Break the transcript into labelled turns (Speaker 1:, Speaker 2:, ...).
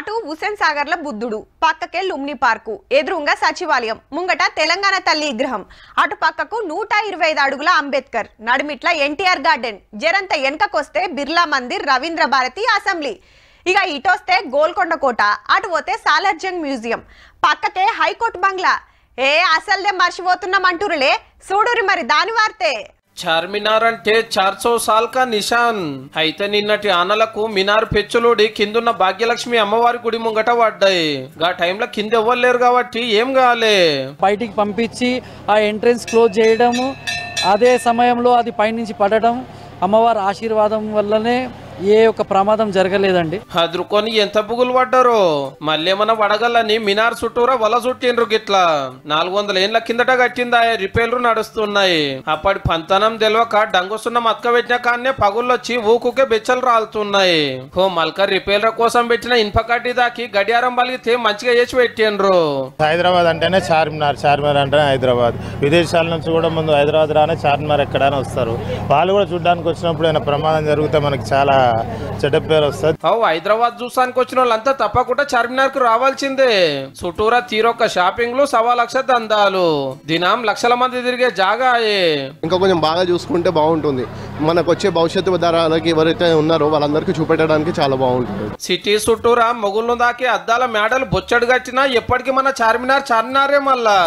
Speaker 1: అటు హుసేన్ సాగర్ల బుద్ధుడు, పక్కకే లుమ్ని పార్కు, ఎదురుంగా సచివాలయం, ముంగట తెలంగాణ తల్లి విగ్రహం, అటు పక్కకు 125 అడుగుల అంబేద్కర్, నడుమిట్ల ఎన్టీఆర్ గార్డెన్, జరంత వెనకకొస్తే బిర్లా మందిర్, రవీంద్ర భారతి అసెంబ్లీ. ఇక ఇటొస్తే గోల్కొండ కోట, అటు పోతే సాలార్జంగ్ మ్యూజియం, పక్కకే హైకోర్టు బంగ్లా. అసలుదే మర్చిపోతున్నామంటురులే, చూడురి మరి దాని వార్తే.
Speaker 2: చార్మినార్ అంటే 400 సాల్ కా నిషాన్. అయితే నిన్నటి ఆనలకు మినార్ పెచ్చులుడి కిందున్న భాగ్యలక్ష్మి అమ్మవారి గుడి ముంగట పడ్డాయి. గా టైంలో కింద ఎవ్వలేరు కాబట్టి ఏం కాలే.
Speaker 3: బయటికి పంపించి ఆ ఎంట్రెన్స్ క్లోజ్ చేయడము, అదే సమయంలో అది పైనుంచి పడడం, అమ్మవారి ఆశీర్వాదం వల్లనే ఏ ఒక్క ప్రమాదం జరగలేదండి.
Speaker 2: అదురుకొని ఎంత పుగులు పడ్డారో. మళ్ళేమన్నా వడగలని మినార్ చుట్టూరా వల చుట్టిండ్రు గిట్లా. 400 ఏళ్ల కిందట కట్టిందా రిపేర్లు నడుస్తున్నాయి. అప్పటి పంతనం తెలియక డంగుసున్న మతక పెట్టిన కాన్నే పగుళ్ళొచ్చి ఊకుకే బెచ్చలు రాలుతున్నాయి. మల్క రిపేర్ల కోసం పెట్టిన ఇన్ప కడ్డీ దాకి గడియారం పలిగితే మంచిగా చేసి పెట్టిండ్రు.
Speaker 4: హైదరాబాద్ అంటేనే చార్మినార్, చార్మినార్ అంటేనే హైదరాబాద్. విదేశాల నుంచి కూడా ముందు హైదరాబాద్ రానే చార్మినార్ ఎక్కడైనా వస్తారు. వాళ్ళు కూడా చూడడానికి వచ్చినప్పుడు ఏమైనా ప్రమాదం జరిగితే మనకి చాలా చెడ్డ పేరు వస్తుంది.
Speaker 2: హైదరాబాద్ చూసానికి వచ్చిన వాళ్ళంతా తప్పకుండా చార్మినార్ కు రావాల్సిందే. చుట్టూరా తీరొక్క షాపింగ్లు, 1.25 దందాలు, దినం లక్షల మంది తిరిగే జాగాయే.
Speaker 5: ఇంకా కొంచెం బాగా చూసుకుంటే బాగుంటుంది. మనకు వచ్చే భవిష్యత్తు తరాలకి ఎవరైతే ఉన్నారో వాళ్ళందరికీ చూపెట్టడానికి చాలా బాగుంటుంది.
Speaker 2: సిటీ చుట్టూరా మొగుళ్ళు దాకి అద్దాల మేడలు బొచ్చడు కట్టినా ఎప్పటికీ మన చార్మినారే మళ్ళా.